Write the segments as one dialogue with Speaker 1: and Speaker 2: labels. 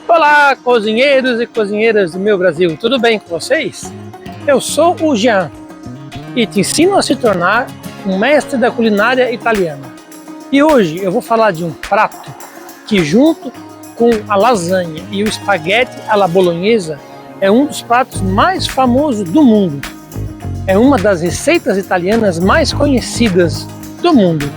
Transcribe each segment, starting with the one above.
Speaker 1: Olá, cozinheiros e cozinheiras do meu Brasil, tudo bem com vocês? Eu sou o Jean e te ensino a se tornar um mestre da culinária italiana. E hoje eu vou falar de um prato que, junto com a lasanha e o espaguete alla bolonhesa, é um dos pratos mais famosos do mundo. É uma das receitas italianas mais conhecidas do mundo.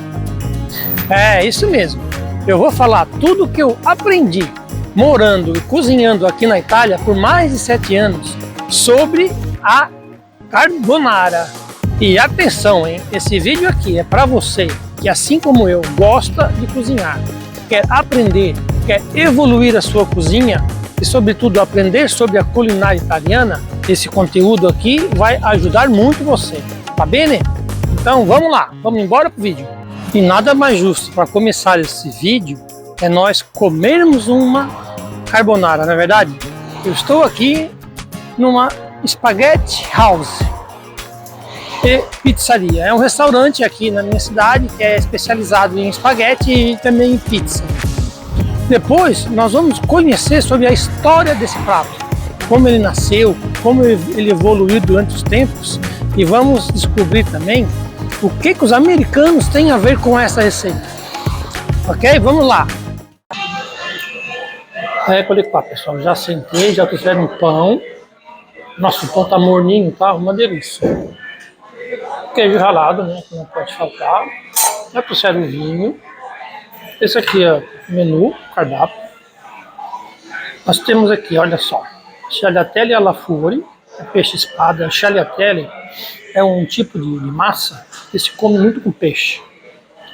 Speaker 1: É isso mesmo, eu vou falar tudo o que eu aprendi morando e cozinhando aqui na Itália por mais de 7 anos sobre a carbonara. E atenção, hein? Esse vídeo aqui é para você que, assim como eu, gosta de cozinhar, quer aprender, quer evoluir a sua cozinha e, sobretudo, aprender sobre a culinária italiana. Esse conteúdo aqui vai ajudar muito você, tá bem? Então vamos lá, vamos embora pro vídeo. E nada mais justo para começar esse vídeo é nós comermos uma carbonara, não é verdade? Eu estou aqui numa Spaghetti House e Pizzaria. É um restaurante aqui na minha cidade que é especializado em espaguete e também em pizza. Depois nós vamos conhecer sobre a história desse prato, como ele nasceu, como ele evoluiu durante os tempos, e vamos descobrir também o que os americanos têm a ver com essa receita. Ok? Vamos lá! Pessoal, já sentei, já trouxeram um pão. Nossa, o pão tá morninho, tá? Uma delícia. Queijo ralado, né? Que não pode faltar. Já trouxeram o vinho. Esse aqui é o menu, cardápio. Nós temos aqui, olha só, sciagliatelle alla fuori, peixe espada. Sciagliatelle é um tipo de massa que se come muito com peixe.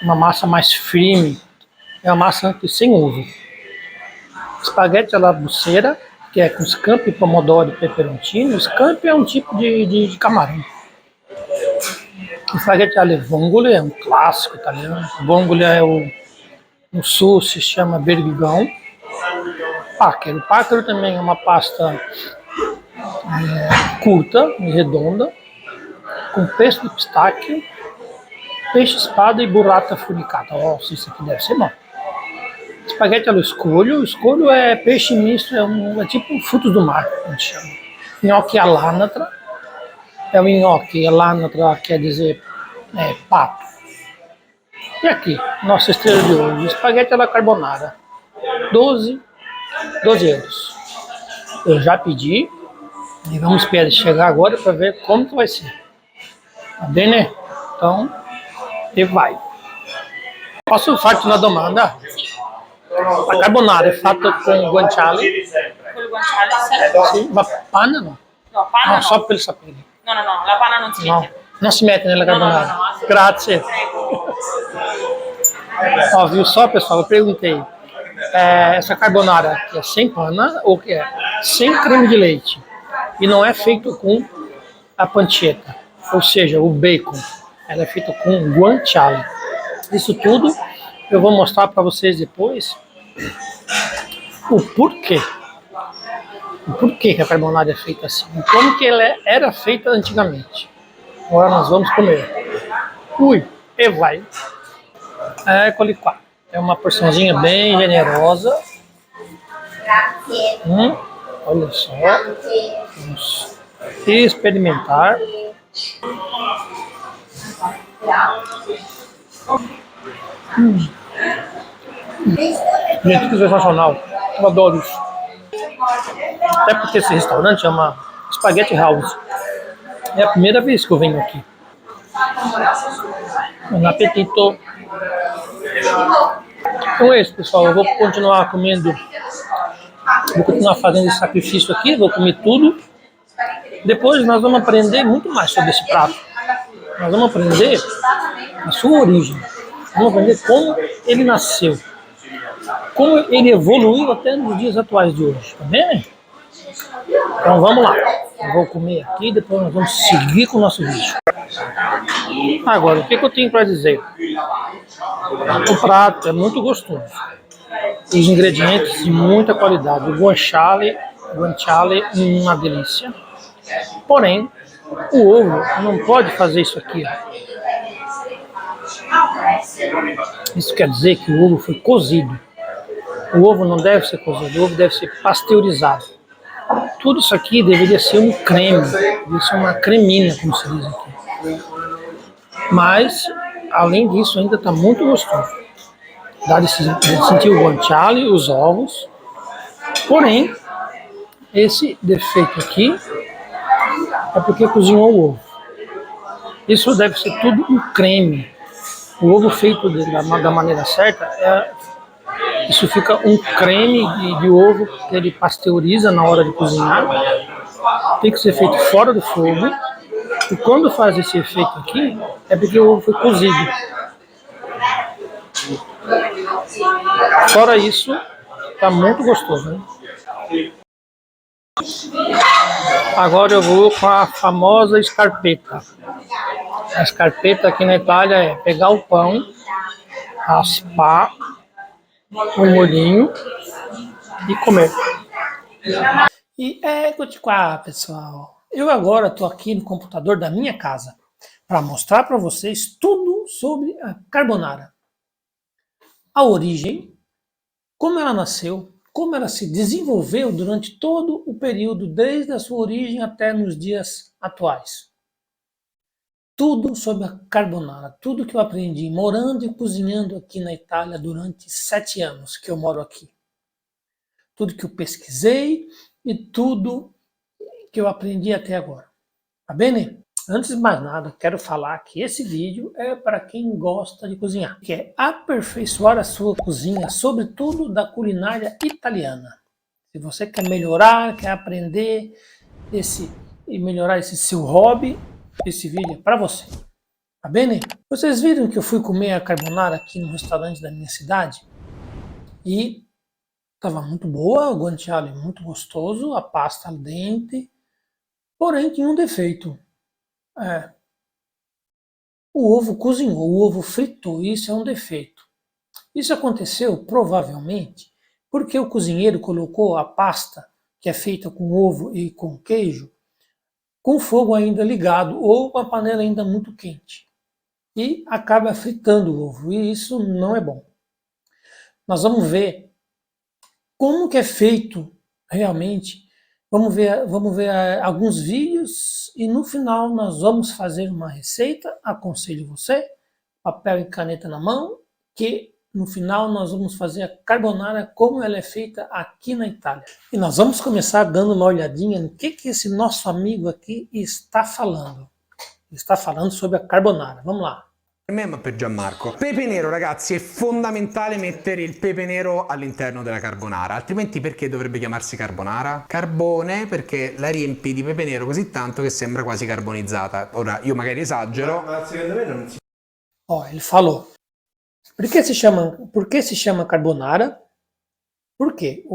Speaker 1: Uma massa mais firme, é uma massa sem ovo. Espaguete alla bussera, que é com scampi, pomodoro e peperoncino. Scampi é um tipo de camarão. Espaguete alle vongole é um clássico italiano. Vongole é no sul se chama berbigão. Páquero. Páquero também é uma pasta curta e redonda, com pesto de pistáquio, peixe espada e burrata furicata. Nossa, isso aqui deve ser bom. Espaguete allo scoglio. O scoglio é peixe misto, é tipo frutos do mar, a gente chama. Gnocchi all'anatra. É o nhoque, all'anatra quer dizer pato. E aqui, nossa estrela de hoje, espaguete alla carbonara. 12 euros. Eu já pedi e vamos esperar chegar agora para ver como que vai ser. Tá bem, né? Então, e vai. Posso farti una domanda? La carbonara è fatta con guanciale?
Speaker 2: Con il guanciale, sì.
Speaker 1: Sì, ma panna no?
Speaker 2: No, panna no.
Speaker 1: Só per sapere.
Speaker 2: No, la panna non si
Speaker 1: No,
Speaker 2: mette.
Speaker 1: non si mette nella carbonara.
Speaker 2: No.
Speaker 1: Grazie. Ó, viu só, pessoal? Eu perguntei. Essa carbonara aqui é sem panna ou que é sem creme de leite? E não é feito com a pancetta, ou seja, o bacon. Ela é feita com guanciale. Isso tudo eu vou mostrar para vocês depois o porquê. O porquê que a carbonara é feita assim. Como que ela era feita antigamente. Agora nós vamos comer. Ui, e vai. Eccoli qua. É uma porçãozinha bem generosa. Olha só. Vamos experimentar. Gente, que sensacional. Eu adoro isso. Até porque esse restaurante é uma Spaghetti House. É a primeira vez que eu venho aqui. Bom apetito. Então é isso, pessoal. Eu vou continuar comendo. Vou continuar fazendo esse sacrifício aqui. Vou comer tudo. Depois nós vamos aprender muito mais sobre esse prato. Nós vamos aprender a sua origem. Vamos aprender como ele nasceu. Como ele evoluiu até nos dias atuais de hoje. Tá bem? Então vamos lá. Eu vou comer aqui, depois nós vamos seguir com o nosso vídeo. Agora, o que eu tenho para dizer? O prato é muito gostoso. Os ingredientes de muita qualidade. O guanciale, uma delícia. Porém, o ovo não pode fazer isso aqui. Isso quer dizer que o ovo foi cozido. O ovo não deve ser cozido, o ovo deve ser pasteurizado. Tudo isso aqui deveria ser um creme, deveria ser uma cremina, como se diz aqui. Mas, além disso, ainda está muito gostoso. Dá de sentir o guanciale, os ovos. Porém, esse defeito aqui é porque cozinhou o ovo. Isso deve ser tudo um creme. O ovo feito da maneira certa, isso fica um creme de ovo que ele pasteuriza na hora de cozinhar. Tem que ser feito fora do fogo. E quando faz esse efeito aqui, é porque o ovo foi cozido. Fora isso, tá muito gostoso, né? Agora eu vou com a famosa scarpetta. A scarpetta aqui na Itália é pegar o pão, raspar o molhinho e comer. E eccoci qua, pessoal. Eu agora estou aqui no computador da minha casa para mostrar para vocês tudo sobre a carbonara. A origem, como ela nasceu, como ela se desenvolveu durante todo o período, desde a sua origem até nos dias atuais. Tudo sobre a carbonara, tudo que eu aprendi morando e cozinhando aqui na Itália durante 7 anos que eu moro aqui. Tudo que eu pesquisei e tudo que eu aprendi até agora. Tá bem? Antes de mais nada, quero falar que esse vídeo é para quem gosta de cozinhar, que é aperfeiçoar a sua cozinha, sobretudo da culinária italiana. Se você quer melhorar, quer aprender e melhorar esse seu hobby, esse vídeo é para você. Tá bem? Vocês viram que eu fui comer a carbonara aqui no restaurante da minha cidade e estava muito boa, o guanciale muito gostoso, a pasta al dente, porém tinha um defeito. O ovo cozinhou, o ovo fritou, isso é um defeito. Isso aconteceu provavelmente porque o cozinheiro colocou a pasta, que é feita com ovo e com queijo, com o fogo ainda ligado ou com a panela ainda muito quente. E acaba fritando o ovo, e isso não é bom. Nós vamos ver como que é feito realmente. Vamos ver alguns vídeos e no final nós vamos fazer uma receita. Aconselho você, papel e caneta na mão, que no final nós vamos fazer a carbonara como ela é feita aqui na Itália. E nós vamos começar dando uma olhadinha no que esse nosso amigo aqui está falando. Ele está falando sobre a carbonara. Vamos lá.
Speaker 3: Per me, ma per Gianmarco. Pepe nero, ragazzi, è fondamentale mettere il pepe nero all'interno della carbonara, altrimenti perché dovrebbe chiamarsi carbonara? Carbone, perché la riempi di pepe nero così tanto che sembra quasi carbonizzata. Ora, io magari esagero. Ma secondo me non si...
Speaker 1: Ele falou. Por que se chama carbonara? Porque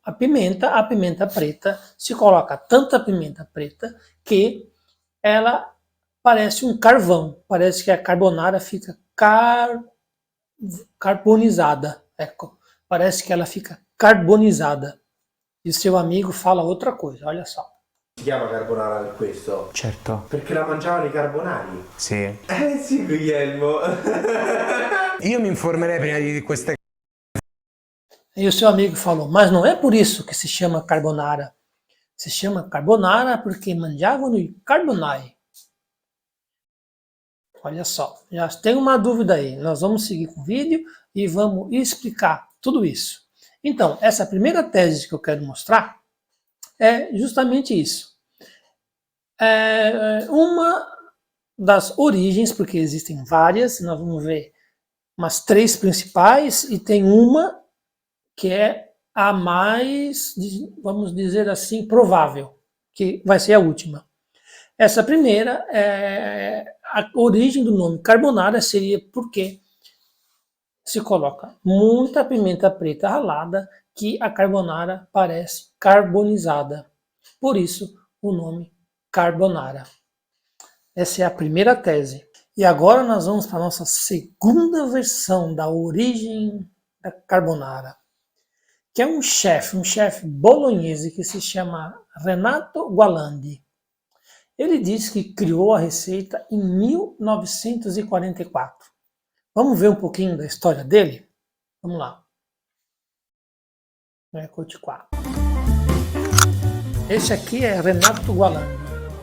Speaker 1: a pimenta preta, se coloca tanta pimenta preta que ela parece um carvão, parece que a carbonara fica carbonizada, ecco, parece que ela fica carbonizada. E seu amigo fala outra coisa, olha só.
Speaker 4: Si chiama carbonara per questo?
Speaker 3: Certo.
Speaker 4: Perché la mangiavano i carbonari?
Speaker 3: Sì.
Speaker 4: Sì, Guglielmo.
Speaker 3: Io mi informerei prima di queste cose.
Speaker 1: E o seu amigo falou, mas não é por isso que se chama carbonara. Se chama carbonara porque mangiavano i carbonari. Olha só, já tem uma dúvida aí. Nós vamos seguir com o vídeo e vamos explicar tudo isso. Então, essa primeira tese que eu quero mostrar é justamente isso. É uma das origens, porque existem várias, nós vamos ver umas 3 principais, e tem uma que é a mais, vamos dizer assim, provável, que vai ser a última. Essa primeira, a origem do nome carbonara seria porque se coloca muita pimenta preta ralada que a carbonara parece carbonizada. Por isso, o nome carbonara. Essa é a primeira tese. E agora nós vamos para a nossa segunda versão da origem da carbonara, que é um chefe bolonhese que se chama Renato Gualandi. Ele disse que criou a receita em 1944. Vamos ver um pouquinho da história dele? Vamos lá. Eccoci qua. Esse aqui é Renato Gualandi.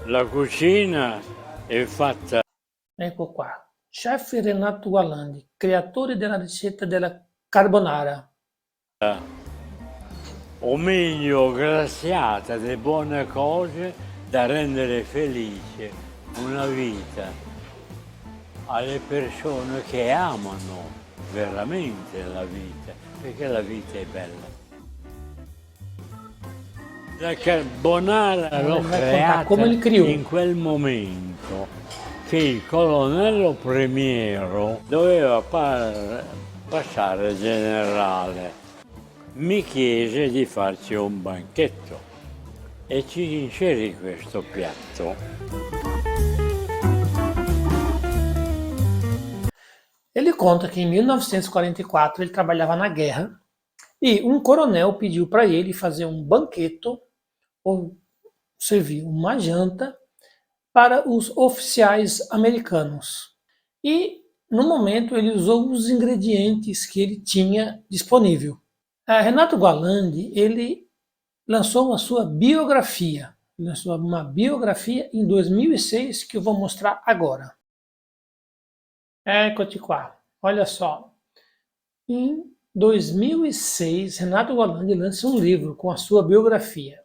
Speaker 5: La cucina è fatta
Speaker 1: Ecco qua. Chef Renato Gualandi, creatore della ricetta della carbonara.
Speaker 5: o meglio graziata di buone cose da rendere felice una vita alle persone che amano veramente la vita, perché la vita è bella. La carbonara l'ho creata
Speaker 1: come li criò.
Speaker 5: in quel momento che il colonnello Premiero doveva passare generale. Mi chiese di farci un banchetto e ci inserì questo piatto.
Speaker 1: Ele conta que em 1944 ele trabalhava na guerra e um coronel pediu para ele fazer um banquete ou servir uma janta para os oficiais americanos. E no momento ele usou os ingredientes que ele tinha disponível. Renato Gualandi, ele lançou a sua biografia, lançou uma biografia em 2006 que eu vou mostrar agora. Eccoci qua, olha só. Em 2006, Renato Gualandi lança um livro com a sua biografia,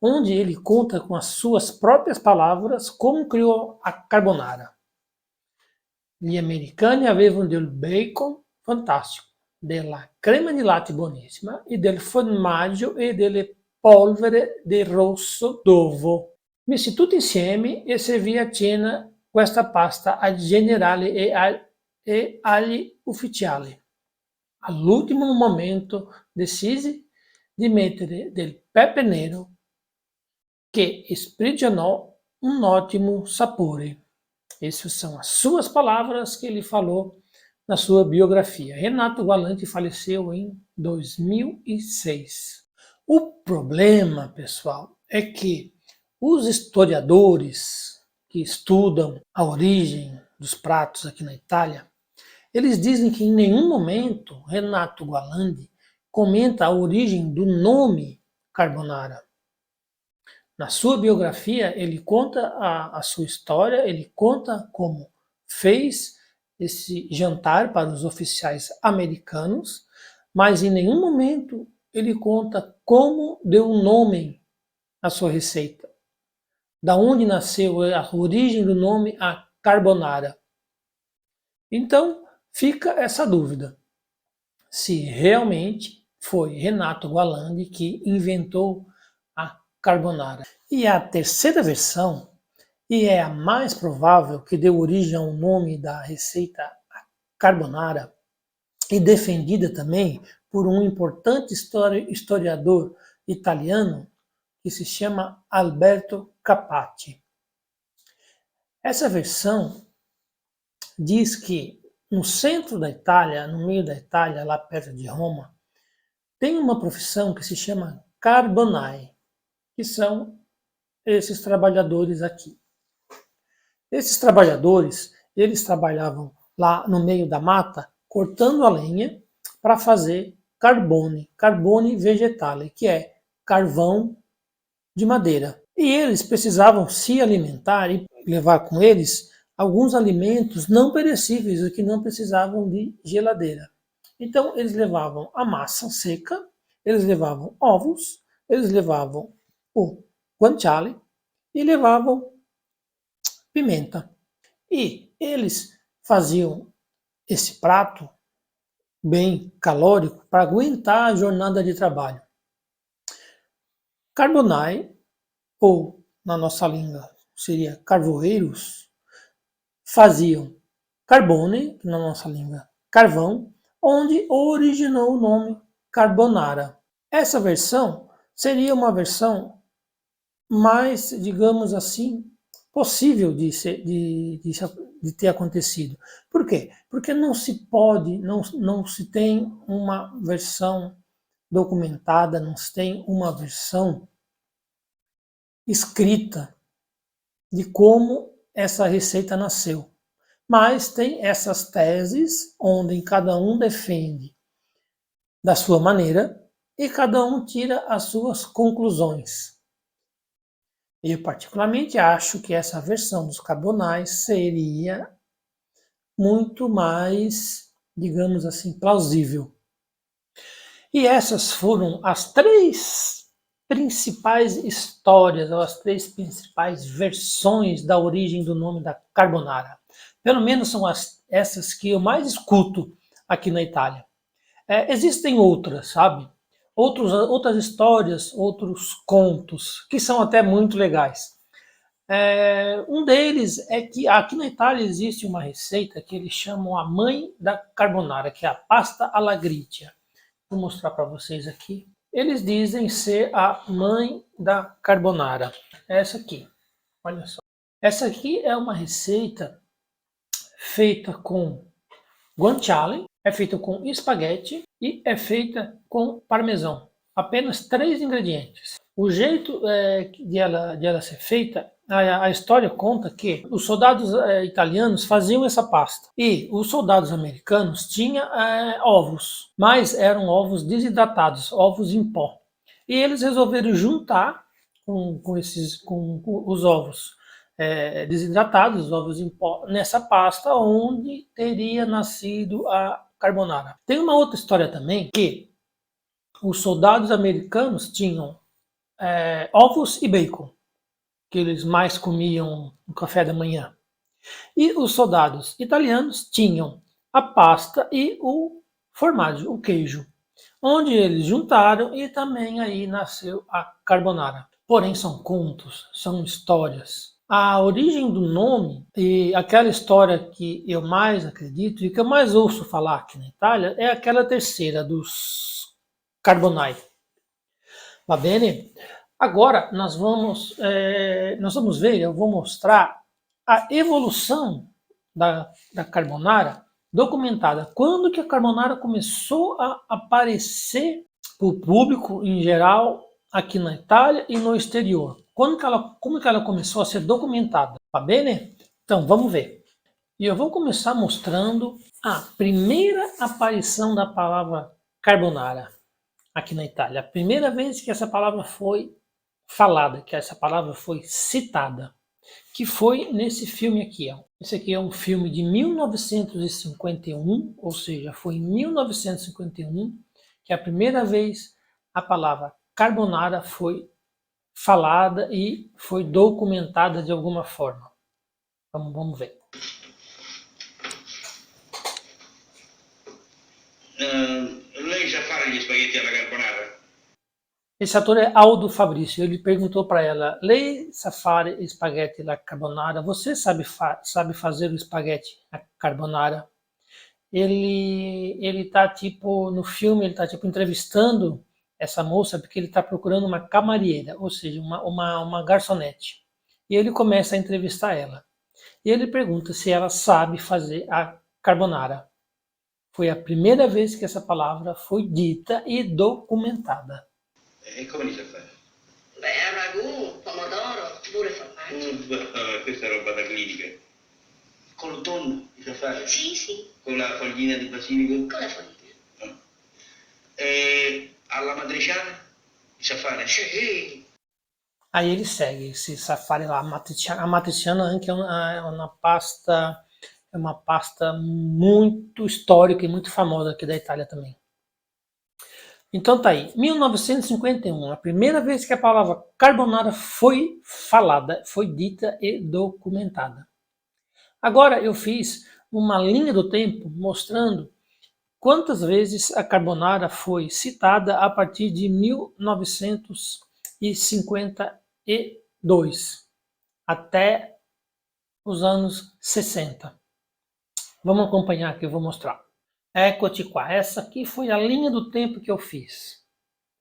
Speaker 1: onde ele conta com as suas próprias palavras como criou a carbonara. Gli americani avevano del bacon fantastico, della crema di latte buonissima e del formaggio e delle polvere di rosso d'uovo. Messi tutti insieme e servì a cena questa pasta ai generali e agli ufficiali. All'ultimo momento decisi di mettere del pepe nero che sprigionò um ótimo sapore. Essas são as suas palavras que ele falou na sua biografia. Renato Gualandi faleceu em 2006. O problema, pessoal, é que os historiadores que estudam a origem dos pratos aqui na Itália, eles dizem que em nenhum momento Renato Gualandi comenta a origem do nome carbonara. Na sua biografia, ele conta a sua história, ele conta como fez esse jantar para os oficiais americanos, mas em nenhum momento ele conta como deu nome à sua receita. Da onde nasceu a origem do nome a carbonara. Então, fica essa dúvida. Se realmente foi Renato Gualandi que inventou a carbonara. E a terceira versão, e é a mais provável que deu origem ao nome da receita carbonara, e defendida também por um importante historiador italiano que se chama Alberto Capatti. Essa versão diz que no centro da Itália, no meio da Itália, lá perto de Roma, tem uma profissão que se chama carbonai, que são esses trabalhadores aqui. Esses trabalhadores, eles trabalhavam lá no meio da mata, cortando a lenha para fazer carbone vegetale, que é carvão de madeira. E eles precisavam se alimentar e levar com eles alguns alimentos não perecíveis, que não precisavam de geladeira. Então, eles levavam a massa seca, eles levavam ovos, eles levavam o guanciale e levavam pimenta. E eles faziam esse prato bem calórico para aguentar a jornada de trabalho. Carbonai, ou na nossa língua seria carvoeiros, faziam carbone, na nossa língua carvão, onde originou o nome carbonara. Essa versão seria uma versão mais, digamos assim, possível de ter acontecido. Por quê? Porque não se pode, não se tem uma versão documentada, não se tem uma versão escrita de como essa receita nasceu. Mas tem essas teses onde cada um defende da sua maneira e cada um tira as suas conclusões. Eu particularmente acho que essa versão dos carbonara seria muito mais, digamos assim, plausível. E essas foram as 3 principais histórias, ou as 3 principais versões da origem do nome da carbonara. Pelo menos são essas que eu mais escuto aqui na Itália. Existem outras, sabe? Outras histórias, outros contos, que são até muito legais. Um deles é que aqui na Itália existe uma receita que eles chamam a mãe da carbonara, que é a pasta alla gricia. Vou mostrar para vocês aqui. Eles dizem ser a mãe da carbonara. É essa aqui, olha só. Essa aqui é uma receita feita com guanciale, é feita com espaguete e é feita com parmesão. Apenas 3 ingredientes. O jeito de ela ser feita, a história conta que os soldados italianos faziam essa pasta e os soldados americanos tinham ovos, mas eram ovos desidratados, ovos em pó. E eles resolveram juntar com os ovos desidratados, os ovos em pó, nessa pasta onde teria nascido a carbonara. Tem uma outra história também que os soldados americanos tinham ovos e bacon, que eles mais comiam no café da manhã. E os soldados italianos tinham a pasta e o formaggio, o queijo, onde eles juntaram e também aí nasceu a carbonara. Porém, são contos, são histórias. A origem do nome e aquela história que eu mais acredito e que eu mais ouço falar aqui na Itália é aquela terceira dos carbonai. Va bene? Agora nós vamos ver, eu vou mostrar a evolução da carbonara documentada. Quando que a carbonara começou a aparecer para o público em geral aqui na Itália e no exterior? Como que ela começou a ser documentada? Va bene? Então vamos ver. E eu vou começar mostrando a primeira aparição da palavra carbonara aqui na Itália. A primeira vez que essa palavra foi falada, que essa palavra foi citada, que foi nesse filme aqui. Ó. Esse aqui é um filme de 1951, ou seja, foi em 1951 que a primeira vez a palavra carbonara foi falada e foi documentada de alguma forma. Vamos ver.
Speaker 6: Lei sa fare gli spaghetti alla carbonara?
Speaker 1: Esse ator é Aldo Fabrício. Ele perguntou para ela: Lei sa fare spaghetti alla carbonara? Você sabe fazer o espaguete à carbonara? Ele tá tipo no filme, ele tá tipo entrevistando essa moça porque ele está procurando uma camarieira, ou seja, uma garçonete. E ele começa a entrevistar ela. E ele pergunta se ela sabe fazer a carbonara. Foi a primeira vez que essa palavra foi dita e documentada.
Speaker 6: E come li sa fare?
Speaker 7: Beh, ragù, pomodoro, pure formaggio.
Speaker 6: Questa è roba da clinica. Con il tonno li sa fare?
Speaker 7: Sì, sì,
Speaker 6: Con la foglina di basilico?
Speaker 7: con la foglia.
Speaker 6: E alla matriciana li sa fare?
Speaker 7: Sì.
Speaker 1: Aí ele segue, se safari lá, a matriciana anche é uma pasta muito histórica e muito famosa aqui da Itália também. Então tá aí, 1951, a primeira vez que a palavra carbonara foi falada, foi dita e documentada. Agora eu fiz uma linha do tempo mostrando quantas vezes a carbonara foi citada a partir de 1952 até os anos 60. Vamos acompanhar que eu vou mostrar. Eccoci qua. Essa aqui foi a linha do tempo que eu fiz,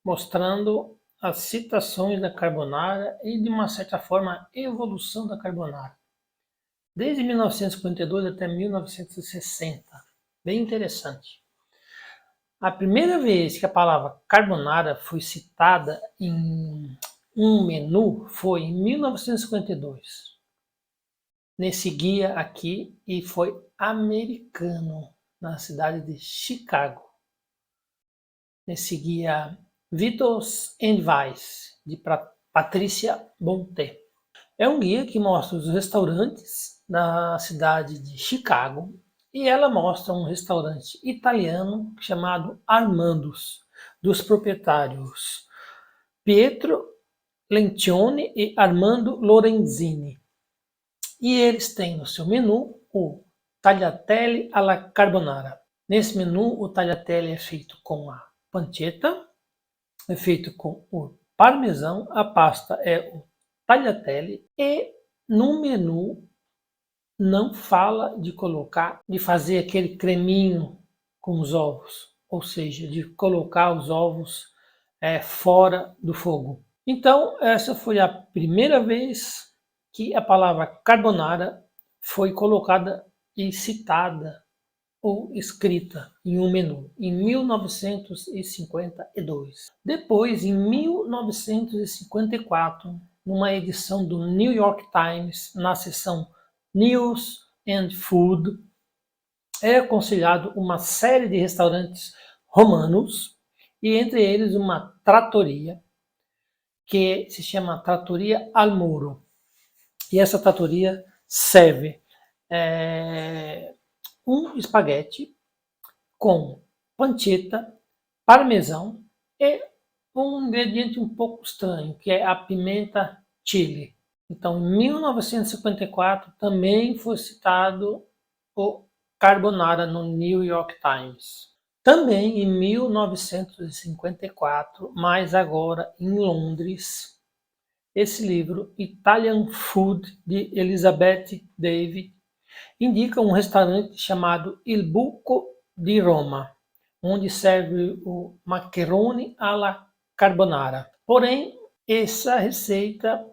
Speaker 1: mostrando as citações da carbonara e, de uma certa forma, a evolução da carbonara. Desde 1952 até 1960. Bem interessante. A primeira vez que a palavra carbonara foi citada em um menu foi em 1952. Nesse guia aqui, e foi americano, na cidade de Chicago. Nesse guia Vitos and Vice, de Patrícia Bonté. É um guia que mostra os restaurantes da cidade de Chicago e ela mostra um restaurante italiano chamado Armando's, dos proprietários Pietro Lencioni e Armando Lorenzini. E eles têm no seu menu o tagliatelle alla carbonara. Nesse menu, o tagliatelle é feito com a pancetta, é feito com o parmesão, a pasta é o tagliatelle e no menu não fala de fazer aquele creminho com os ovos, ou seja, de colocar os ovos fora do fogo. Então, essa foi a primeira vez que a palavra carbonara foi colocada e citada ou escrita em um menu, em 1952. Depois, em 1954, numa edição do New York Times, na seção News and Food, é aconselhado uma série de restaurantes romanos, e entre eles uma trattoria, que se chama Trattoria al Muro. E essa trattoria serve um espaguete com pancetta, parmesão e um ingrediente um pouco estranho, que é a pimenta chili. Então, em 1954, também foi citado o carbonara no New York Times. Também em 1954, mas agora em Londres, esse livro, Italian Food, de Elizabeth David, indica um restaurante chamado Il Buco di Roma, onde serve o macaroni alla carbonara. Porém, essa receita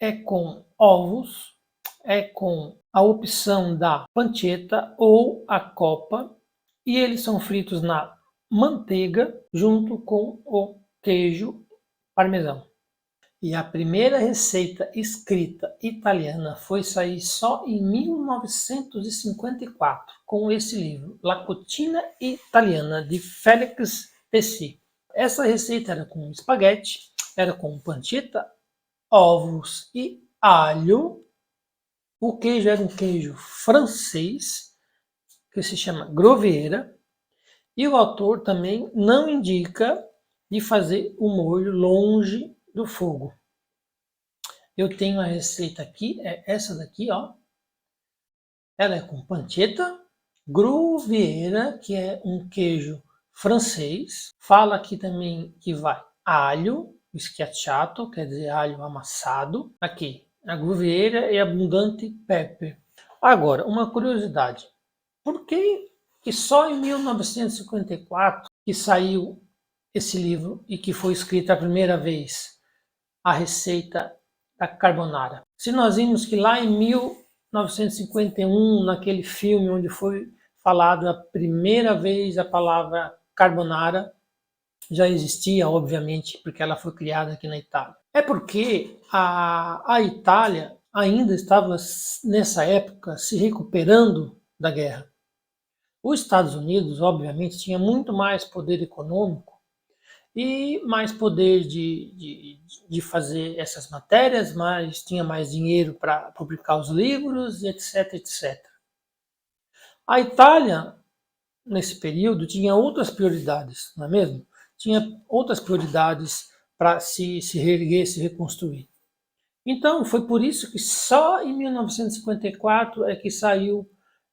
Speaker 1: é com ovos, é com a opção da pancetta ou a copa, e eles são fritos na manteiga junto com o queijo parmesão. E a primeira receita escrita italiana foi sair só em 1954, com esse livro, La Cucina Italiana, de Félix Pesci. Essa receita era com espaguete, era com pancetta, ovos e alho. O queijo era um queijo francês, que se chama Gruyère, e o autor também não indica de fazer o molho longe do fogo. Eu tenho a receita aqui, é essa daqui, ó. Ela é com pancetta, Gruyère, que é um queijo francês. Fala aqui também que vai alho schiacciato, quer dizer alho amassado. Aqui, a Gruyère e abundante pepper. Agora, uma curiosidade. Por que só em 1954 que saiu esse livro e que foi escrita a primeira vez a receita da carbonara? Se nós vimos que lá em 1951, naquele filme onde foi falado a primeira vez a palavra carbonara, já existia, obviamente, porque ela foi criada aqui na Itália. É porque a Itália ainda estava, nessa época, se recuperando da guerra. Os Estados Unidos, obviamente, tinha muito mais poder econômico e mais poder de fazer essas matérias, mas tinha mais dinheiro para publicar os livros, etc, etc. A Itália, nesse período, tinha outras prioridades, não é mesmo? Tinha outras prioridades para se reerguer, se reconstruir. Então, foi por isso que só em 1954 é que saiu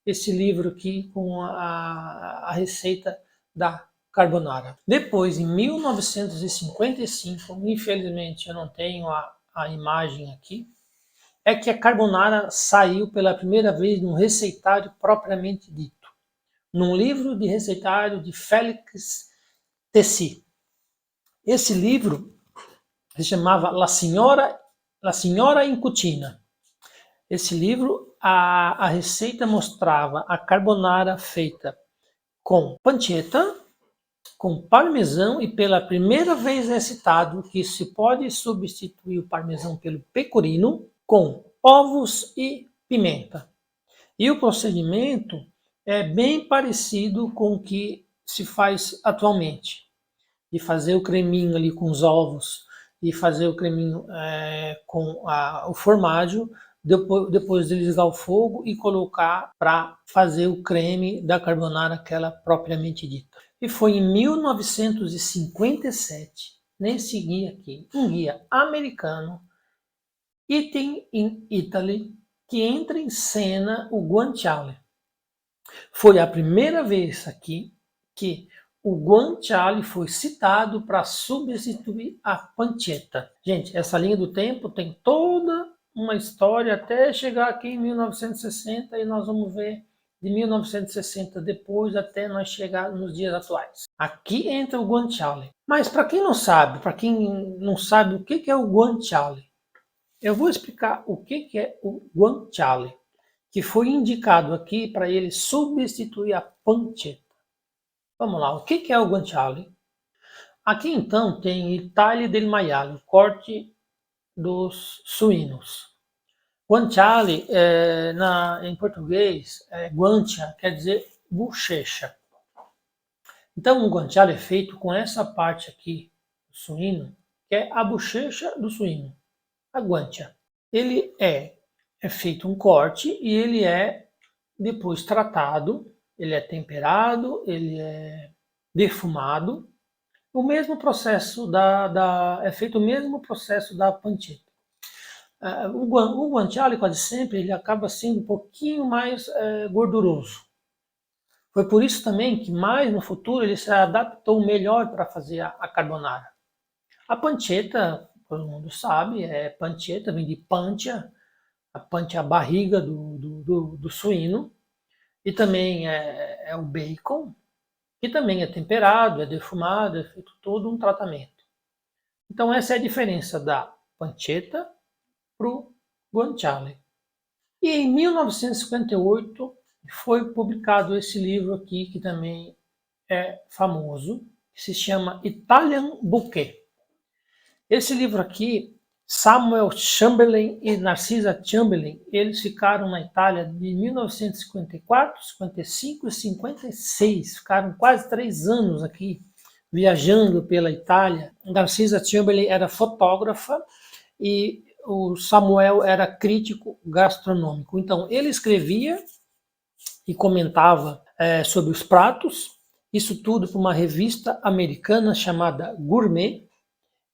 Speaker 1: esse livro aqui com a receita da carbonara. Depois, em 1955, infelizmente eu não tenho a imagem aqui, é que a carbonara saiu pela primeira vez num receitário propriamente dito, num livro de receitário de Félix Pesci. Esse livro se chamava La Signora in Cucina. Esse livro, a receita mostrava a carbonara feita com pancetta, com parmesão, e pela primeira vez é citado que se pode substituir o parmesão pelo pecorino, com ovos e pimenta. E o procedimento é bem parecido com o que se faz atualmente. de fazer o creminho ali com os ovos e fazer o creminho com o formaggio, depois de ligar o fogo e colocar para fazer o creme da carbonara, aquela propriamente dita. E foi em 1957, nesse guia aqui, um guia americano, Eating in Italy, que entra em cena o guanciale. Foi a primeira vez aqui que o guanciale foi citado para substituir a pancetta. Gente, essa linha do tempo tem toda uma história até chegar aqui em 1960 e nós vamos ver de 1960 depois até nós chegar nos dias atuais. Aqui entra o guanciale. Mas para quem não sabe o que é o guanciale, eu vou explicar o que é o guanciale, que foi indicado aqui para ele substituir a pancetta. Vamos lá, o que é o guanciale? Aqui então tem il taglio del maiale, o corte dos suínos. Guanciale, em português, guancia quer dizer bochecha. Então o guanciale é feito com essa parte aqui do suíno, que é a bochecha do suíno, a guancia. Ele é feito um corte e ele é depois tratado, ele é temperado, ele é defumado. O mesmo processo é feito o mesmo processo da pancetta. O guanciale quase sempre ele acaba sendo um pouquinho mais gorduroso. Foi por isso também que mais no futuro ele se adaptou melhor para fazer a carbonara. A pancetta, todo mundo sabe, pancetta, vem de pancia. A pancia é a barriga do suíno. E também é o bacon, que também é temperado, é defumado, é feito todo um tratamento. Então essa é a diferença da pancetta para o guanciale. E em 1958 foi publicado esse livro aqui, que também é famoso, que se chama Italian Bouquet. Esse livro aqui, Samuel Chamberlain e Narcisa Chamberlain, eles ficaram na Itália de 1954, 55 e 56, ficaram quase 3 anos aqui, viajando pela Itália. Narcisa Chamberlain era fotógrafa e o Samuel era crítico gastronômico. Então, ele escrevia e comentava sobre os pratos, isso tudo para uma revista americana chamada Gourmet,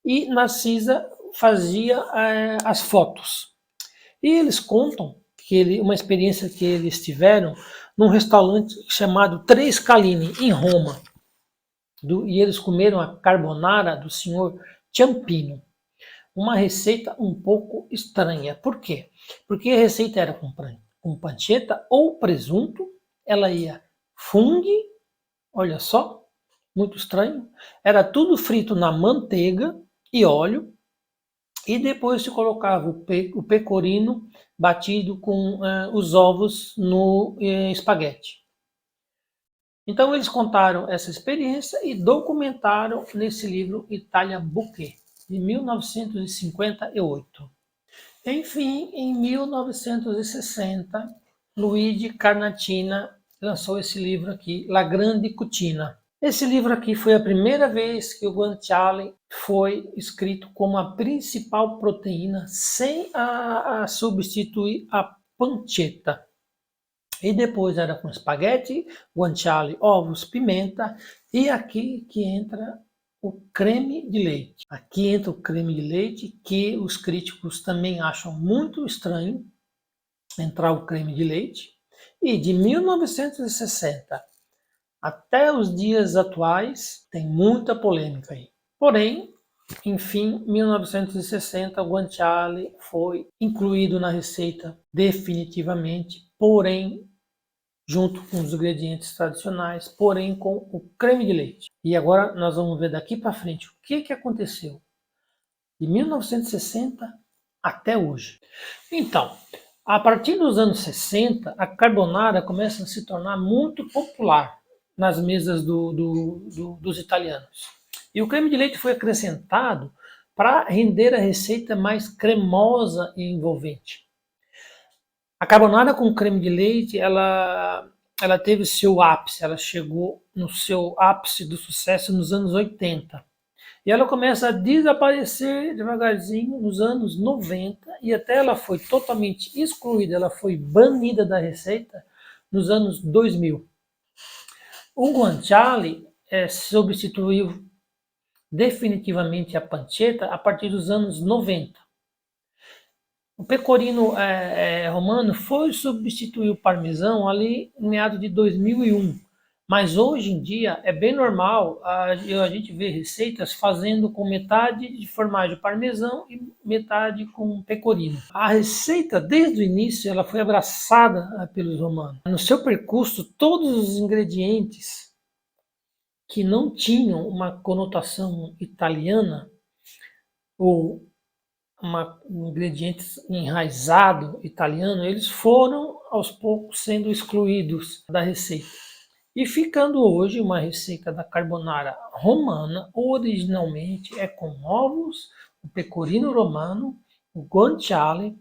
Speaker 1: e Narcisa fazia as fotos. E eles contam que uma experiência que eles tiveram num restaurante chamado Tre Scalini, em Roma. E eles comeram a carbonara do senhor Ciampino. Uma receita um pouco estranha. Por quê? Porque a receita era com pancetta ou presunto, ela ia fungo, olha só, muito estranho. Era tudo frito na manteiga e óleo, e depois se colocava o pecorino batido com os ovos no espaguete. Então eles contaram essa experiência e documentaram nesse livro Italian Bouquet, de 1958. Enfim, em 1960, Luigi Carnacina lançou esse livro aqui, La Grande Cucina. Esse livro aqui foi a primeira vez que o guanciale foi escrito como a principal proteína, sem substituir a pancetta. E depois era com espaguete, guanciale, ovos, pimenta, e aqui que entra o creme de leite. Aqui entra o creme de leite, que os críticos também acham muito estranho entrar o creme de leite. E de 1960 até os dias atuais tem muita polêmica aí. Porém, enfim, 1960 o guanciale foi incluído na receita definitivamente, porém junto com os ingredientes tradicionais, porém com o creme de leite. E agora nós vamos ver daqui para frente o que aconteceu de 1960 até hoje. Então, a partir dos anos 60, a carbonara começa a se tornar muito popular nas mesas dos italianos. E o creme de leite foi acrescentado para render a receita mais cremosa e envolvente. A carbonara com creme de leite, ela ela teve seu ápice, ela chegou no seu ápice do sucesso nos anos 80. E ela começa a desaparecer devagarzinho nos anos 90 e até ela foi totalmente excluída, ela foi banida da receita nos anos 2000. O guanciale substituiu definitivamente a pancetta a partir dos anos 90. O pecorino romano foi substituir o parmesão ali em meados de 2001. Mas hoje em dia é bem normal a gente ver receitas fazendo com metade de formagem parmesão e metade com pecorino. A receita, desde o início, ela foi abraçada pelos romanos. No seu percurso, todos os ingredientes que não tinham uma conotação italiana ou um ingrediente enraizado italiano, eles foram aos poucos sendo excluídos da receita. E ficando hoje uma receita da carbonara romana, originalmente é com ovos, o pecorino romano, o guanciale,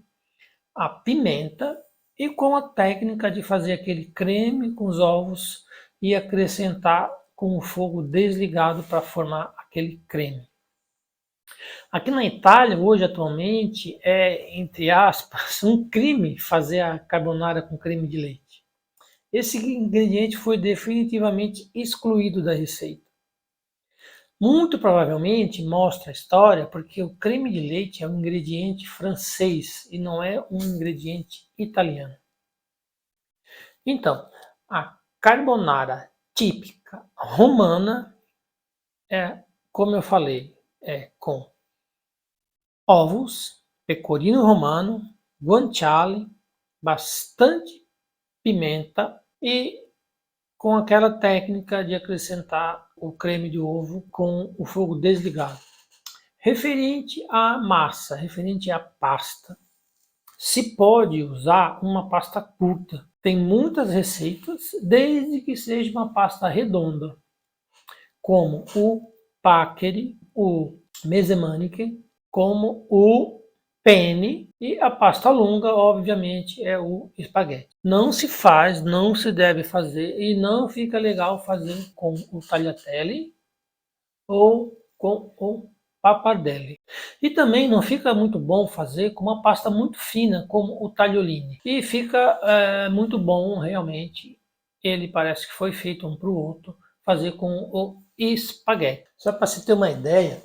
Speaker 1: a pimenta e com a técnica de fazer aquele creme com os ovos e acrescentar com o fogo desligado para formar aquele creme. Aqui na Itália, hoje, atualmente, é, entre aspas, um crime fazer a carbonara com creme de leite. Esse ingrediente foi definitivamente excluído da receita. Muito provavelmente, mostra a história, porque o creme de leite é um ingrediente francês e não é um ingrediente italiano. Então, a carbonara típica romana é, como eu falei, com ovos, pecorino romano, guanciale, bastante pimenta e com aquela técnica de acrescentar o creme de ovo com o fogo desligado. Referente à massa, referente à pasta, se pode usar uma pasta curta. Tem muitas receitas, desde que seja uma pasta redonda, como o paccheri, o mesemaniche, como o penne e a pasta longa, obviamente, é o espaguete. Não se faz, não se deve fazer e não fica legal fazer com o tagliatelle ou com o pappardelle. E também não fica muito bom fazer com uma pasta muito fina, como o tagliolini. E fica muito bom, realmente, ele parece que foi feito um para o outro, fazer com o espaguete. Só para você ter uma ideia,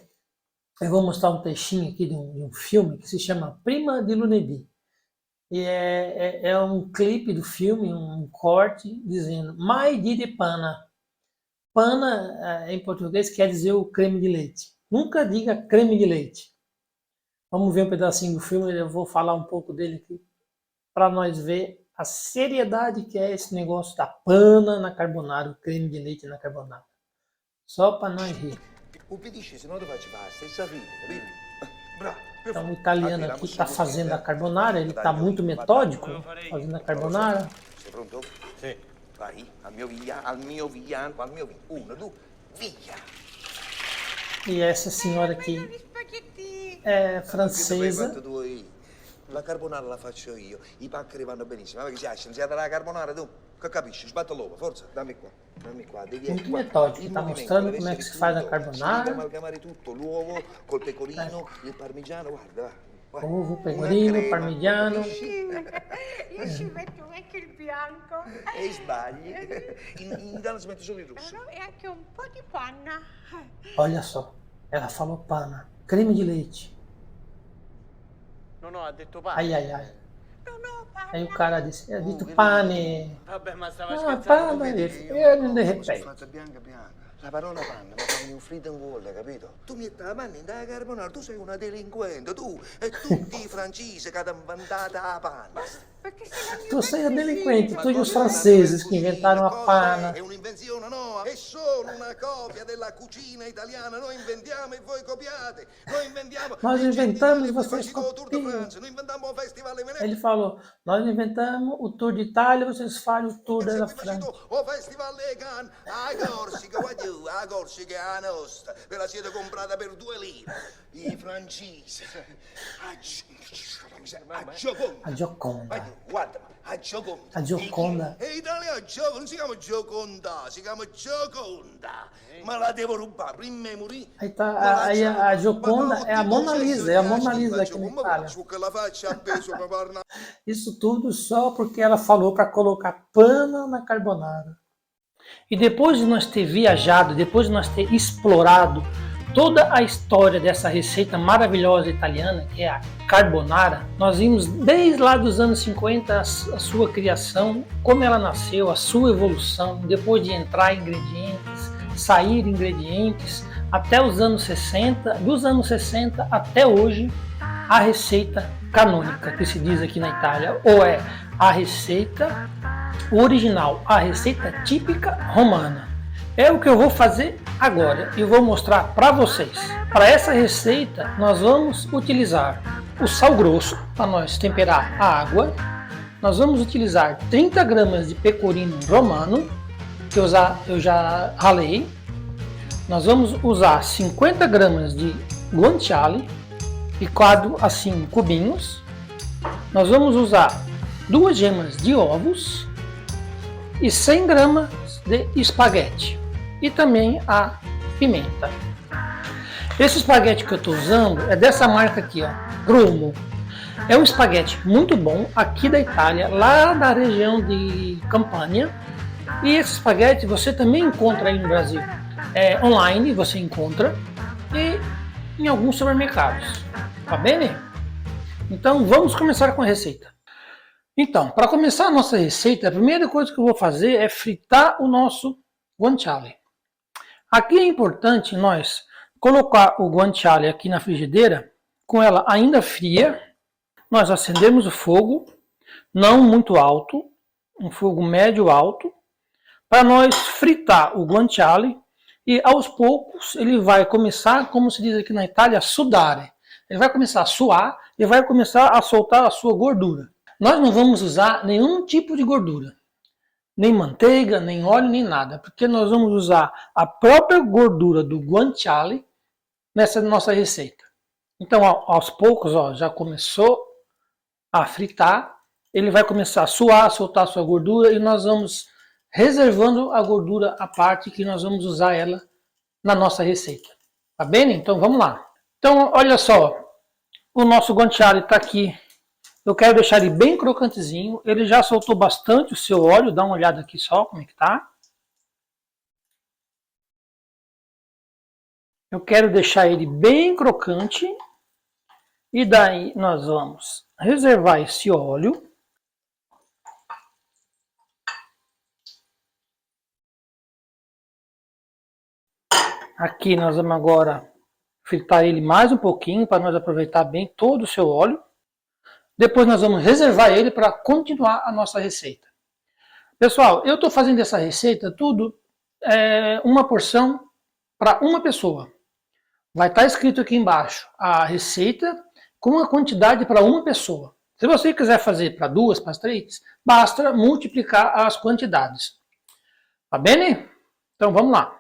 Speaker 1: eu vou mostrar um trechinho aqui de um filme que se chama Prima di Lunedì. E é um clipe do filme, um corte, dizendo Mai di panna. Panna, em português, quer dizer o creme de leite. Nunca diga creme de leite. Vamos ver um pedacinho do filme, eu vou falar um pouco dele aqui, para nós ver a seriedade que é esse negócio da panna na carbonara, o creme de leite na carbonara. Só para nós rir. Então o italiano aqui está fazendo a carbonara, ele está muito metódico fazendo a carbonara.
Speaker 6: Sei pronto? Sì. Vai, al mio via. 1, 2, via.
Speaker 1: E essa senhora aqui é francesa.
Speaker 6: La carbonara la faccio io, i paccheri vanno benissimo. Ma che sei scienziata della carbonara tu? Che capisci? Sbatto l'uovo, forza, dammi qua. Devi
Speaker 1: muito metódico, está mostrando como é que se faz a carbonara.
Speaker 6: Amalgamare tutto, l'uovo col pecorino, il parmigiano, guarda, va.
Speaker 1: Ovo, pecorino, parmigiano.
Speaker 7: Io ci metto anche il bianco.
Speaker 6: E sbagli. In Italia si mette solo il rosso.
Speaker 7: E anche un po' di panna.
Speaker 1: Olha só, ela falou panna, creme de leite.
Speaker 8: No, ha detto pane.
Speaker 1: Ai.
Speaker 7: No, panna.
Speaker 1: Aí o cara disse, ha detto pane.
Speaker 8: Vabbè, ma stava
Speaker 1: Ah,
Speaker 8: scherzando.
Speaker 1: pane, e non de repente.
Speaker 6: Fatta bianca. La parola panna mi fa un fritto in cuore, capito? Tu metti la panna in da carbonara, tu sei una delinquente, tu e tutti i francesi che hanno inventato la panna.
Speaker 7: Perché se non
Speaker 1: Tu sei delinquente, tu e os franceses que inventaram a panna.
Speaker 6: È un'invenzione, no? è solo una copia della cucina italiana. Noi inventiamo e voi copiate. Noi inventiamo.
Speaker 1: Nós inventamos e vocês
Speaker 6: o Tour de
Speaker 1: copiam.
Speaker 6: France. Noi inventiamo o Festival de Venezia.
Speaker 1: Ele falou, nós inventamos o Tour de Itália, vocês fazem o Tour da França.
Speaker 6: O Festival de Cannes, a Corsica, guarda, a Corsica è la nostra. Ve la siete comprata per 2 lire. I francesi.
Speaker 1: A Gioconda.
Speaker 6: Guarda, a Gioconda.
Speaker 1: A Gioconda.
Speaker 6: E italiano non si chiama Gioconda, si chiama Gioconda. Ma la devo rubare, prima morì.
Speaker 1: Aí tá, aí a Gioconda é a Mona Lisa, é a Mona Lisa aqui na Itália. Isso tudo só porque ela falou para colocar panna na carbonara. E depois de nós ter viajado, depois de nós ter explorado toda a história dessa receita maravilhosa italiana, que é a carbonara, nós vimos desde lá dos anos 50 a sua criação, como ela nasceu, a sua evolução, depois de entrar ingredientes, sair ingredientes, até os anos 60, dos anos 60 até hoje, a receita canônica, que se diz aqui na Itália, ou é a receita original, a receita típica romana. É o que eu vou fazer agora e vou mostrar para vocês. Para essa receita, nós vamos utilizar o sal grosso para nós temperar a água. Nós vamos utilizar 30 gramas de pecorino romano, que eu já ralei. Nós vamos usar 50 gramas de guanciale, picado assim em cubinhos. Nós vamos usar 2 gemas de ovos e 100 gramas de espaguete. E também a pimenta. Esse espaguete que eu estou usando é dessa marca aqui, ó, Grumo. É um espaguete muito bom aqui da Itália, lá da região de Campania. E esse espaguete você também encontra aí no Brasil. Online você encontra e em alguns supermercados. Tá bem? Então vamos começar com a receita. Então, para começar a nossa receita, a primeira coisa que eu vou fazer é fritar o nosso guanciale. Aqui é importante nós colocar o guanciale aqui na frigideira, com ela ainda fria. Nós acendemos o fogo, não muito alto, um fogo médio alto, para nós fritar o guanciale e aos poucos ele vai começar, como se diz aqui na Itália, a sudare. Ele vai começar a suar e vai começar a soltar a sua gordura. Nós não vamos usar nenhum tipo de gordura. Nem manteiga, nem óleo, nem nada, porque nós vamos usar a própria gordura do guanciale nessa nossa receita. Então, aos poucos, ó, já começou a fritar, ele vai começar a suar, a soltar a sua gordura e nós vamos reservando a gordura à parte que nós vamos usar ela na nossa receita. Tá bem? Então, vamos lá. Então, olha só, o nosso guanciale está aqui. Eu quero deixar ele bem crocantezinho. Ele já soltou bastante o seu óleo. Dá uma olhada aqui só como é que tá. Eu quero deixar ele bem crocante. E daí nós vamos reservar esse óleo. Aqui nós vamos agora fritar ele mais um pouquinho para nós aproveitar bem todo o seu óleo. Depois nós vamos reservar ele para continuar a nossa receita. Pessoal, eu estou fazendo essa receita tudo uma porção para uma pessoa. Vai estar escrito aqui embaixo a receita com a quantidade para uma pessoa. Se você quiser fazer para 2, para 3, basta multiplicar as quantidades. Tá bem? Então vamos lá.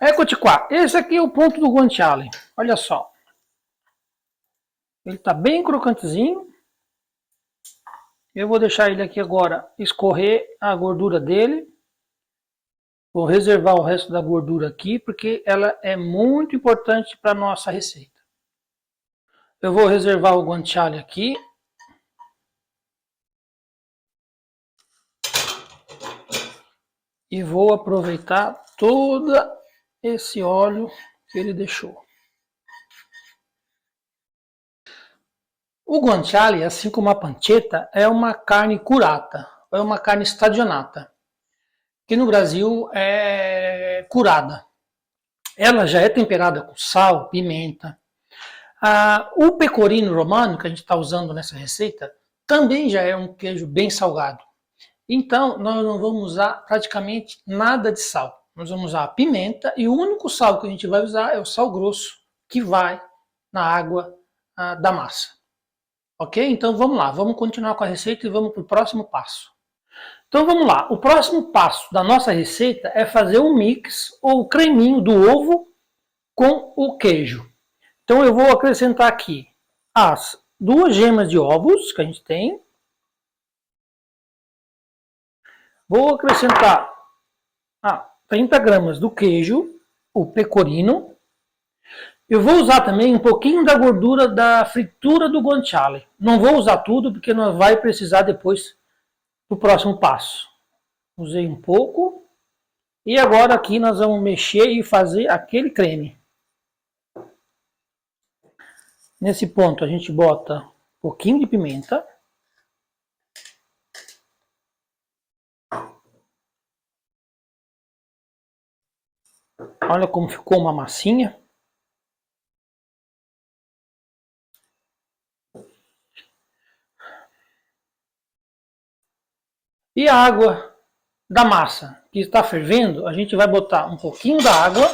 Speaker 1: Eccoci qua. Esse aqui é o ponto do guanciale. Olha só. Ele está bem crocantezinho. Eu vou deixar ele aqui agora escorrer a gordura dele. Vou reservar o resto da gordura aqui, porque ela é muito importante para a nossa receita. Eu vou reservar o guanciale aqui. E vou aproveitar todo esse óleo que ele deixou. O guanciale, assim como a pancetta, é uma carne curata, é uma carne stagionata, que no Brasil é curada. Ela já é temperada com sal, pimenta. O pecorino romano, que a gente está usando nessa receita, também já é um queijo bem salgado. Então, nós não vamos usar praticamente nada de sal. nós vamos usar a pimenta e o único sal que a gente vai usar é o sal grosso que vai na água da massa. Ok? Então vamos lá, vamos continuar com a receita e vamos para o próximo passo. Então vamos lá, o próximo passo da nossa receita é fazer um mix ou o creminho do ovo com o queijo. Então eu vou acrescentar aqui as 2 gemas de ovos que a gente tem. Vou acrescentar 30 gramas do queijo, o pecorino. Eu vou usar também um pouquinho da gordura da fritura do guanciale. Não vou usar tudo porque nós vai precisar depois do próximo passo. Usei um pouco. E agora aqui nós vamos mexer e fazer aquele creme. Nesse ponto a gente bota um pouquinho de pimenta. Olha como ficou uma massinha. E a água da massa que está fervendo, a gente vai botar um pouquinho da água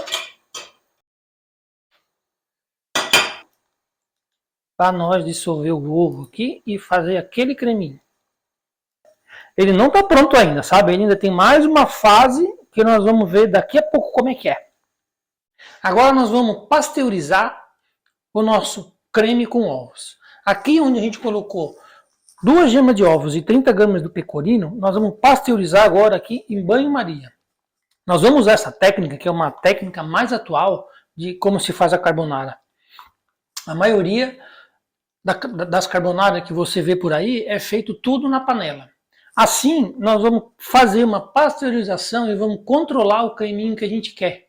Speaker 1: para nós dissolver o ovo aqui e fazer aquele creminho. Ele não está pronto ainda, sabe? Ele ainda tem mais uma fase que nós vamos ver daqui a pouco como é que é. Agora nós vamos pasteurizar o nosso creme com ovos. Aqui onde a gente colocou 2 gemas de ovos e 30 gramas do pecorino, nós vamos pasteurizar agora aqui em banho-maria. Nós vamos usar essa técnica, que é uma técnica mais atual de como se faz a carbonara. A maioria das carbonara que você vê por aí é feito tudo na panela. Assim, nós vamos fazer uma pasteurização e vamos controlar o creminho que a gente quer.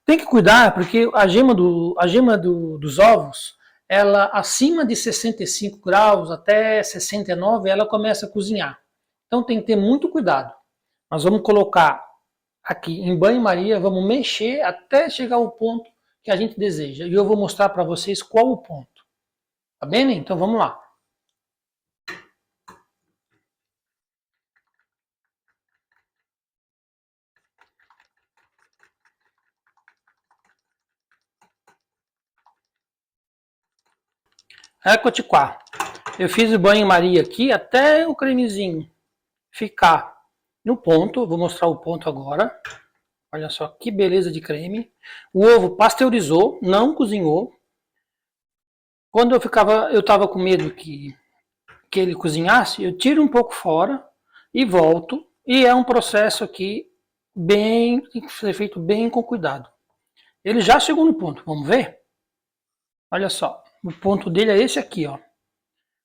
Speaker 1: Tem que cuidar, porque a gema dos ovos, ela acima de 65 graus até 69, ela começa a cozinhar. Então tem que ter muito cuidado. Nós vamos colocar aqui em banho-maria, vamos mexer até chegar ao ponto que a gente deseja. E eu vou mostrar para vocês qual o ponto. Tá bem? Então vamos lá. Eccoci qua. Eu fiz o banho-maria aqui até o cremezinho ficar no ponto. Vou mostrar o ponto agora. Olha só que beleza de creme. O ovo pasteurizou, não cozinhou. Quando eu estava com medo que ele cozinhasse, eu tiro um pouco fora e volto. E é um processo aqui tem que ser feito bem com cuidado. Ele já chegou no ponto, vamos ver? Olha só. O ponto dele é esse aqui, ó.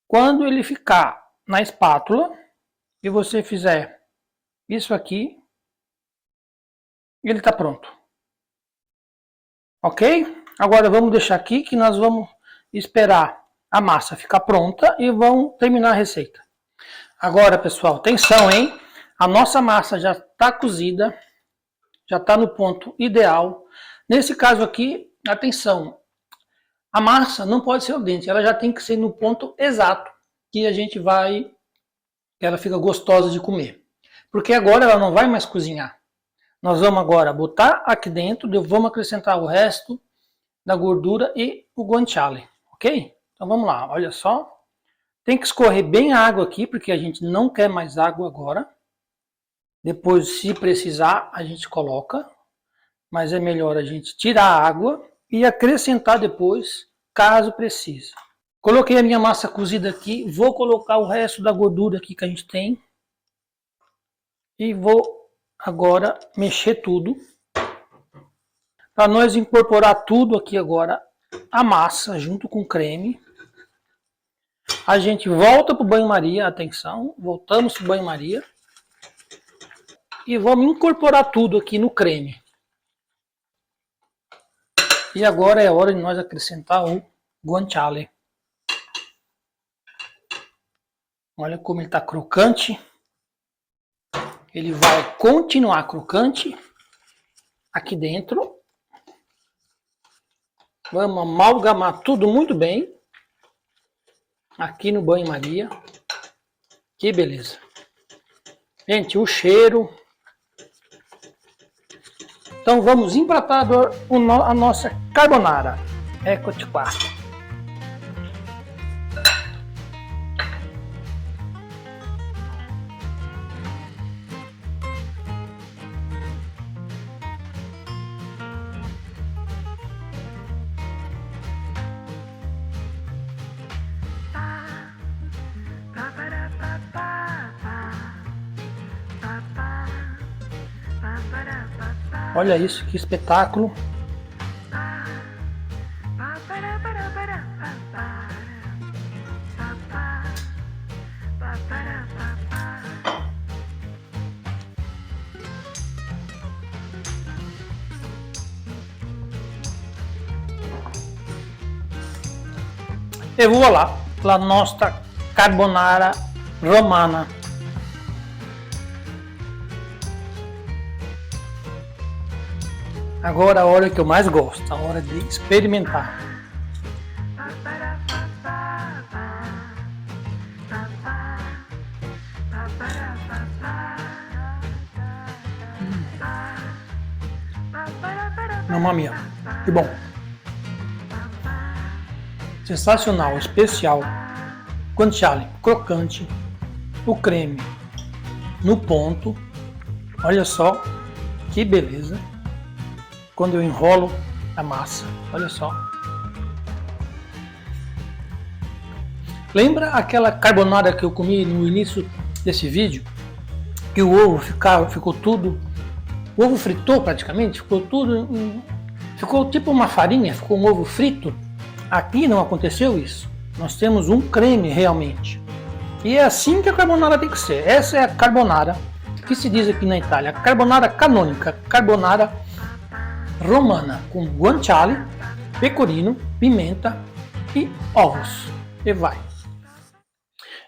Speaker 1: Quando ele ficar na espátula e você fizer isso aqui, ele está pronto. Ok? Agora vamos deixar aqui que nós vamos esperar a massa ficar pronta e vamos terminar a receita. Agora, pessoal, atenção, hein? A nossa massa já está cozida, já está no ponto ideal. Nesse caso aqui, atenção. A massa não pode ser al dente, ela já tem que ser no ponto exato que a gente que ela fica gostosa de comer. Porque agora ela não vai mais cozinhar. Nós vamos agora botar aqui dentro, vamos acrescentar o resto da gordura e o guanciale, ok? Então vamos lá, olha só. Tem que escorrer bem a água aqui, porque a gente não quer mais água agora. Depois, se precisar, a gente coloca. Mas é melhor a gente tirar a água e acrescentar depois, caso precise. Coloquei a minha massa cozida aqui, vou colocar o resto da gordura aqui que a gente tem. E vou agora mexer tudo. Para nós incorporar tudo aqui agora, a massa junto com o creme. A gente volta para o banho-maria, atenção, voltamos para o banho-maria. E vamos incorporar tudo aqui no creme. E agora é a hora de nós acrescentar o guanciale. Olha como ele está crocante. Ele vai continuar crocante aqui dentro. Vamos amalgamar tudo muito bem. Aqui no banho-maria. Que beleza. Gente, o cheiro Então vamos empratar a nossa carbonara. Eccoci qua. Olha isso, que espetáculo! E voilà, la nostra carbonara romana. Agora a hora que eu mais gosto, a hora de experimentar. Mamma mia, que bom! Sensacional, especial, guanciale crocante, o creme no ponto, olha só que beleza, quando eu enrolo a massa, olha só. Lembra aquela carbonara que eu comi no início desse vídeo? Que o ovo ficou tudo, o ovo fritou praticamente, ficou tudo, ficou tipo uma farinha, ficou um ovo frito. Aqui não aconteceu isso. Nós temos um creme realmente. E é assim que a carbonara tem que ser. Essa é a carbonara que se diz aqui na Itália. Carbonara canônica, carbonara romana, com guanciale, pecorino, pimenta e ovos. E vai.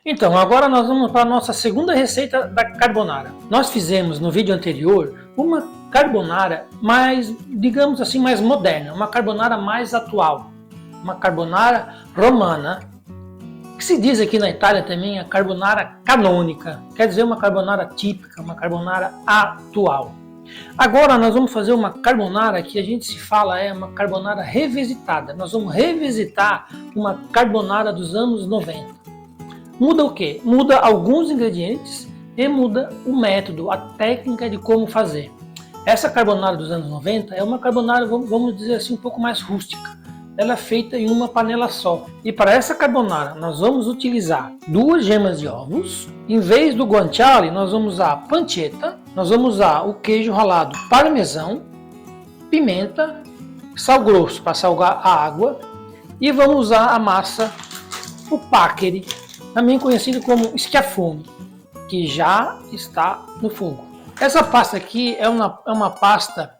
Speaker 1: Então, agora nós vamos para a nossa segunda receita da carbonara. Nós fizemos no vídeo anterior uma carbonara mais, digamos assim, mais moderna. Uma carbonara mais atual. Uma carbonara romana, que se diz aqui na Itália também a carbonara canônica, quer dizer uma carbonara típica, uma carbonara atual. Agora nós vamos fazer uma carbonara que a gente se fala é uma carbonara revisitada. Nós vamos revisitar uma carbonara dos anos 90. Muda o quê? Muda alguns ingredientes e muda o método, a técnica de como fazer. Essa carbonara dos anos 90 é uma carbonara, vamos dizer assim, um pouco mais rústica. Ela é feita em uma panela só. E para essa carbonara nós vamos utilizar 2 gemas de ovos. Em vez do guanciale nós vamos usar pancetta, nós vamos usar o queijo ralado parmesão, pimenta, sal grosso para salgar a água e vamos usar a massa, o paccheri, também conhecido como schiaffone, que já está no fogo. Essa pasta aqui é uma pasta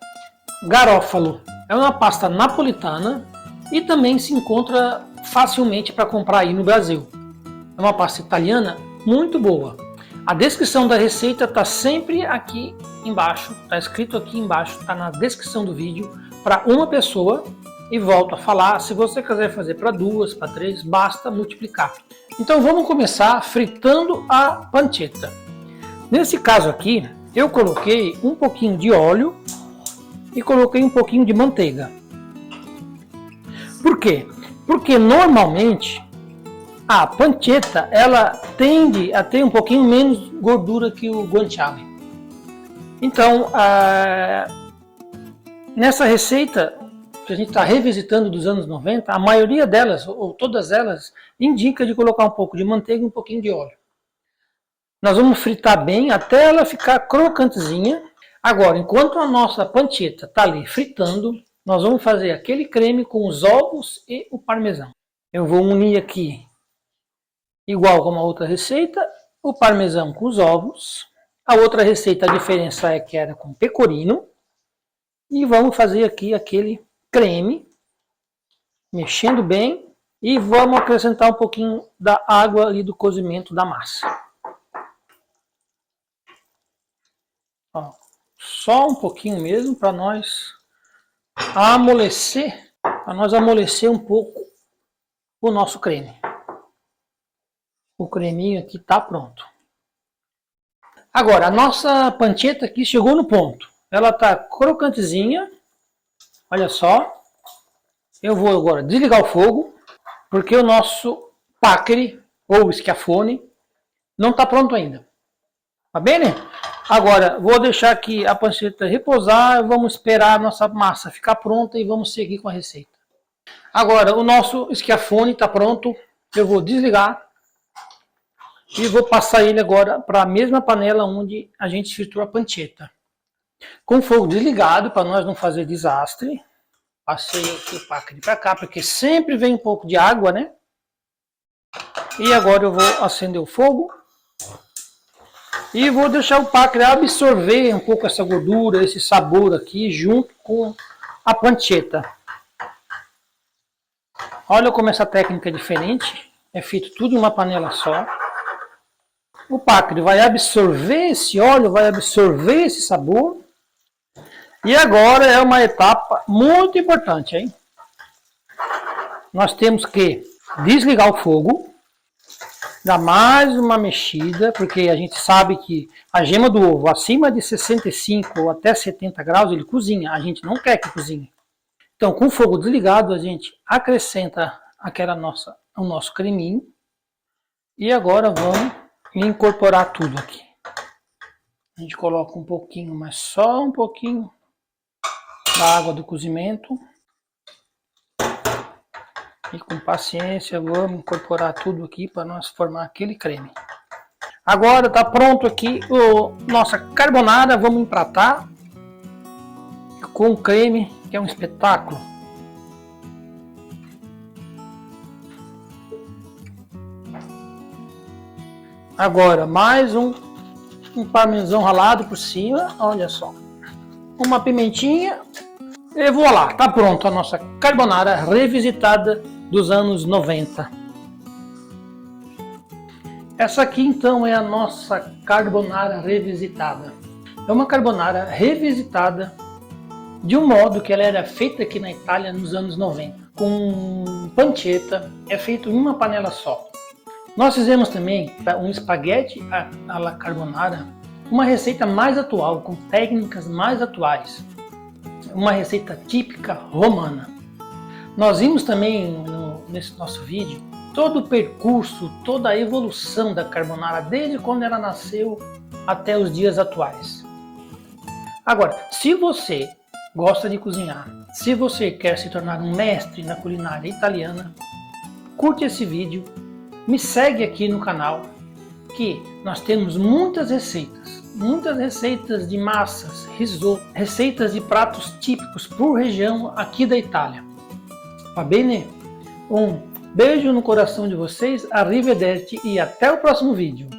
Speaker 1: garofalo, é uma pasta napolitana. E também se encontra facilmente para comprar aí no Brasil. É uma pasta italiana muito boa. A descrição da receita está sempre aqui embaixo, está escrito aqui embaixo, está na descrição do vídeo, para uma pessoa. E volto a falar, se você quiser fazer para 2, para 3, basta multiplicar. Então vamos começar fritando a pancetta. Nesse caso aqui, eu coloquei um pouquinho de óleo e coloquei um pouquinho de manteiga. Por quê? Porque normalmente a pancetta ela tende a ter um pouquinho menos gordura que o guanciale. Então, nessa receita que a gente está revisitando dos anos 90, a maioria delas, ou todas elas, indica de colocar um pouco de manteiga e um pouquinho de óleo. Nós vamos fritar bem até ela ficar crocantezinha. Agora, enquanto a nossa pancetta está ali fritando, nós vamos fazer aquele creme com os ovos e o parmesão. Eu vou unir aqui, igual como a outra receita, o parmesão com os ovos. A outra receita, a diferença é que era com pecorino. E vamos fazer aqui aquele creme, mexendo bem. E vamos acrescentar um pouquinho da água ali do cozimento da massa. Ó, só um pouquinho mesmo para nós amolecer um pouco o nosso creme. O creminho aqui está pronto. Agora, a nossa pancetta aqui chegou no ponto. Ela tá crocantezinha. Olha só. Eu vou agora desligar o fogo, porque o nosso paccheri, ou schiaffone, não está pronto ainda. Tá bem, né? Agora, vou deixar aqui a pancetta repousar, vamos esperar a nossa massa ficar pronta e vamos seguir com a receita. Agora, o nosso schiaffone está pronto, eu vou desligar e vou passar ele agora para a mesma panela onde a gente fritou a pancetta. Com o fogo desligado, para nós não fazer desastre, passei aqui o paccheri para cá, porque sempre vem um pouco de água, né? E agora eu vou acender o fogo. E vou deixar o paccheri absorver um pouco essa gordura, esse sabor aqui, junto com a pancetta. Olha como essa técnica é diferente. É feito tudo em uma panela só. O paccheri vai absorver esse óleo, vai absorver esse sabor. E agora é uma etapa muito importante, hein? Nós temos que desligar o fogo. Dar mais uma mexida, porque a gente sabe que a gema do ovo acima de 65 ou até 70 graus ele cozinha, a gente não quer que cozinhe. Então, com o fogo desligado, a gente acrescenta o nosso creminho e agora vamos incorporar tudo aqui. A gente coloca um pouquinho, mas só um pouquinho da água do cozimento. E com paciência vamos incorporar tudo aqui para nós formar aquele creme. Agora está pronto aqui nossa carbonara, vamos empratar com o creme, que é um espetáculo. Agora mais um parmesão ralado por cima, olha só. Uma pimentinha e voilá, tá pronto a nossa carbonara revisitada dos anos 90. Essa aqui então é a nossa carbonara revisitada. É uma carbonara revisitada de um modo que ela era feita aqui na Itália nos anos 90. Com pancetta, é feito em uma panela só. Nós fizemos também um espaguete alla carbonara, uma receita mais atual, com técnicas mais atuais. Uma receita típica romana. Nós vimos também nesse nosso vídeo todo o percurso, toda a evolução da carbonara, desde quando ela nasceu até os dias atuais. Agora, se você gosta de cozinhar, se você quer se tornar um mestre na culinária italiana, curte esse vídeo, me segue aqui no canal, que nós temos muitas receitas de massas, risoto, receitas de pratos típicos por região aqui da Itália. Va bene? Um beijo no coração de vocês, arrivederci e até o próximo vídeo.